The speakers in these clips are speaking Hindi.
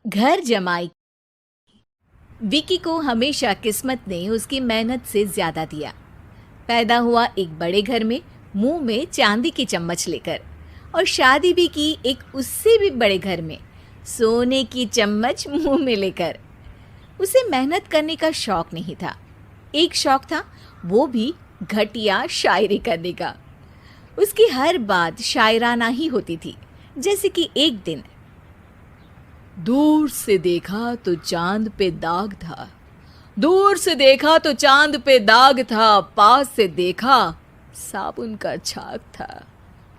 घर जमाई। विकी को हमेशा किस्मत ने उसकी मेहनत से ज्यादा दिया। पैदा हुआ एक बड़े घर में, मुंह में चांदी की चम्मच लेकर, और शादी भी की एक उससे भी बड़े घर में, सोने की चम्मच मुंह में लेकर। उसे मेहनत करने का शौक नहीं था। एक शौक था, वो भी घटिया शायरी करने का। उसकी हर बात शायराना ही होती थी। जैसे कि एक दिन, दूर से देखा तो चांद पे दाग था, दूर से देखा तो चांद पे दाग था, पास से देखा साबुन का छाग था।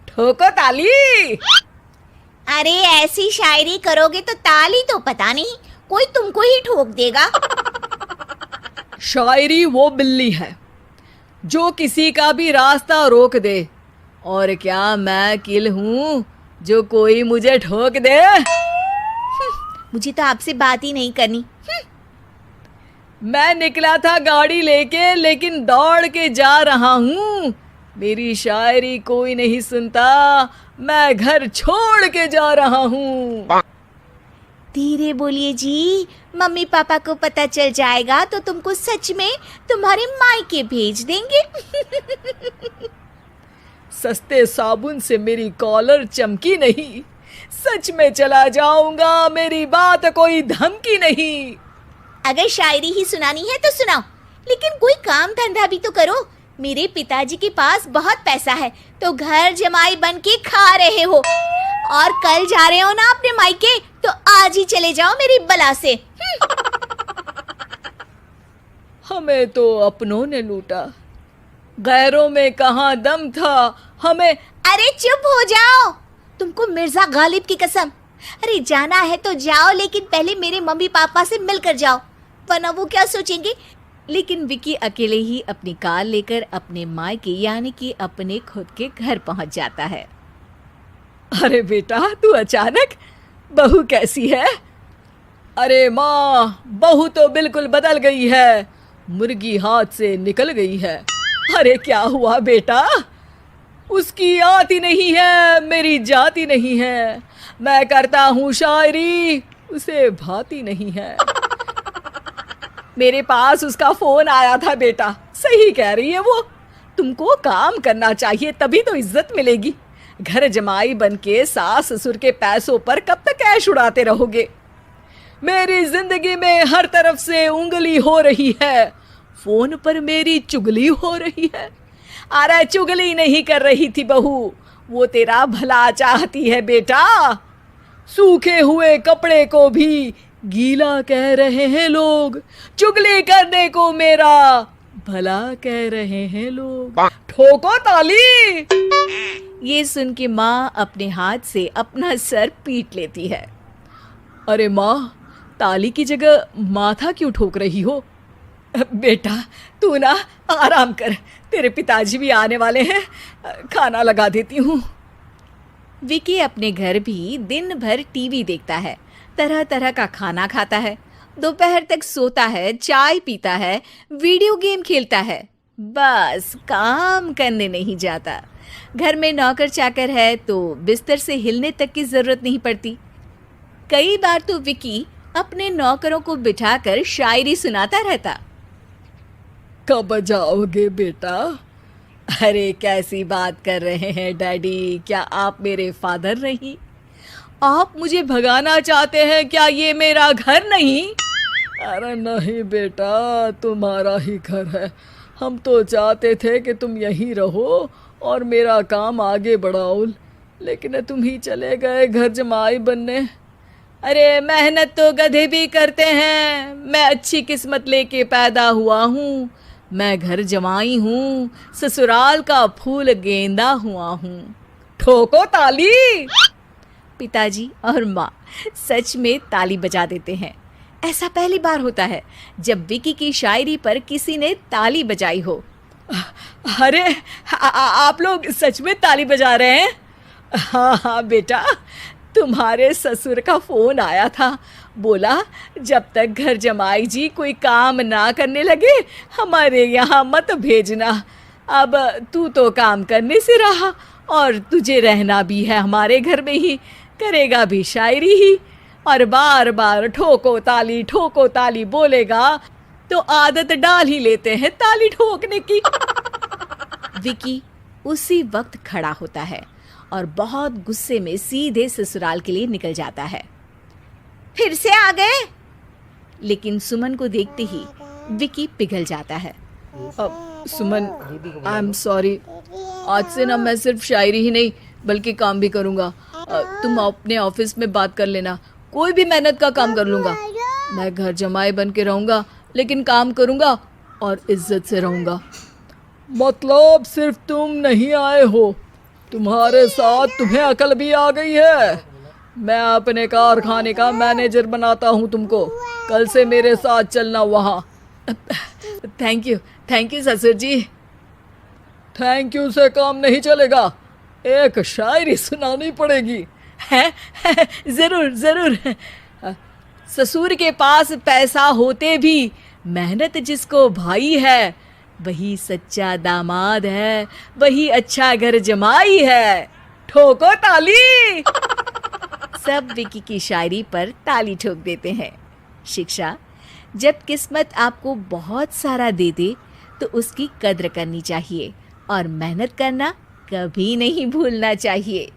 ठोको ताली। अरे ऐसी शायरी करोगे तो ताली तो पता नहीं, कोई तुमको ही ठोक देगा। शायरी वो बिल्ली है जो किसी का भी रास्ता रोक दे, और क्या मैं किल हूं जो कोई मुझे ठोक दे। मुझे तो आपसे बात ही नहीं करनी। मैं निकला था गाड़ी लेके, लेकिन दौड़ के जा रहा हूँ। मेरी शायरी कोई नहीं सुनता, मैं घर छोड़ के जा रहा हूँ। धीरे बोलिए जी, मम्मी पापा को पता चल जाएगा तो तुमको सच में तुम्हारे मायके भेज देंगे। सस्ते साबुन से मेरी कॉलर चमकी नहीं, सच में चला जाऊंगा, मेरी बात कोई धमकी नहीं। अगर शायरी ही सुनानी है तो सुनाओ, लेकिन कोई काम धंधा भी तो करो। मेरे पिताजी के पास बहुत पैसा है, तो घर जमाई बन के खा रहे हो, और कल जा रहे हो ना अपने मायके, तो आज ही चले जाओ मेरी बला से। हमें तो अपनों ने लूटा, गैरों में कहाँ दम था हमें। अरे चुप हो जाओ, तुमको मिर्जा गालिब की कसम। अरे जाना है तो जाओ, लेकिन पहले मेरे मम्मी पापा से मिलकर जाओ, वरना वो क्या सोचेंगे। लेकिन विकी अकेले ही अपनी कार लेकर अपने मायके यानी कि अपने खुद के घर पहुंच जाता है। अरे बेटा, तू अचानक, बहू कैसी है? अरे माँ, बहू तो बिल्कुल बदल गई है, मुर्गी हाथ से निकल गई है। अरे क्या हुआ बेटा? उसकी आती नहीं है, मेरी जाती नहीं है। मैं करता हूँ शायरी, उसे भाती नहीं है। मेरे पास उसका फोन आया था बेटा, सही कह रही है वो। तुमको काम करना चाहिए, तभी तो इज्जत मिलेगी। घर जमाई बनके सास ससुर के पैसों पर कब तक ऐश उड़ाते रहोगे? मेरी जिंदगी में हर तरफ से उंगली हो रही है, फोन पर मेरी चुगली हो रही है। अरे चुगली नहीं कर रही थी बहू, वो तेरा भला चाहती है बेटा। सूखे हुए कपड़े को भी गीला कह रहे हैं लोग, चुगली करने को मेरा भला कह रहे हैं लोग। ठोको ताली। ये सुन के माँ अपने हाथ से अपना सर पीट लेती है। अरे माँ, ताली की जगह माथा क्यों ठोक रही हो? बेटा तू ना आराम कर, तेरे पिताजी भी आने वाले हैं, खाना लगा देती हूँ। विकी अपने घर भी दिन भर टीवी देखता है, तरह तरह का खाना खाता है, दोपहर तक सोता है, चाय पीता है, वीडियो गेम खेलता है, बस काम करने नहीं जाता। घर में नौकर चाकर है तो बिस्तर से हिलने तक की जरूरत नहीं पड़ती। कई बार तो विकी अपने नौकरों को बिठाकर शायरी सुनाता रहता। कब जाओगे बेटा? अरे कैसी बात कर रहे हैं डैडी, क्या आप मेरे फादर नहीं? आप मुझे भगाना चाहते हैं क्या? ये मेरा घर नहीं। अरे नहीं बेटा, तुम्हारा ही घर है। हम तो चाहते थे कि तुम यहीं रहो और मेरा काम आगे बढ़ाओ, लेकिन तुम ही चले गए घर जमाई बनने। अरे मेहनत तो गधे भी करते हैं, मैं अच्छी किस्मत लेके पैदा हुआ हूँ, मैं घर जमाई हूँ, ससुराल का फूल गेंदा हुआ हूँ। ठोको ताली। पिताजी और माँ सच में ताली बजा देते हैं। ऐसा पहली बार होता है जब विकी की शायरी पर किसी ने ताली बजाई हो। अरे आप लोग सच में ताली बजा रहे हैं? हाँ हाँ बेटा, तुम्हारे ससुर का फोन आया था, बोला जब तक घर जमाई जी कोई काम ना करने लगे हमारे यहाँ मत भेजना। अब तू तो काम करने से रहा और तुझे रहना भी है हमारे घर में ही, करेगा भी शायरी ही, और बार बार ठोको ताली बोलेगा तो आदत डाल ही लेते हैं ताली ठोकने की। विकी उसी वक्त खड़ा होता है और बहुत गुस्से में सीधे ससुराल के लिए निकल जाता है। फिर से आ गए? लेकिन सुमन को देखते ही विकी पिघल जाता है। सुमन, आई एम सॉरी, आज से ना मैं सिर्फ शायरी ही नहीं बल्कि काम भी करूँगा। तुम अपने ऑफिस में बात कर लेना, कोई भी मेहनत का काम कर लूँगा। मैं घर जमाई बन के रहूँगा लेकिन काम करूँगा और इज्जत से रहूँगा। मतलब सिर्फ तुम नहीं आए हो, तुम्हारे साथ तुम्हें अकल भी आ गई है। मैं अपने कारखाने का मैनेजर बनाता हूँ तुमको, कल से मेरे साथ चलना वहाँ। थैंक यू ससुर जी। थैंक यू से काम नहीं चलेगा, एक शायरी सुनानी पड़ेगी। है? जरूर। ससुर के पास पैसा होते भी मेहनत जिसको भाई है, वही सच्चा दामाद है, वही अच्छा घर जमाई है। ठोको ताली। सब विकी की शायरी पर ताली ठोक देते हैं। शिक्षा: जब किस्मत आपको बहुत सारा दे दे तो उसकी कद्र करनी चाहिए और मेहनत करना कभी नहीं भूलना चाहिए।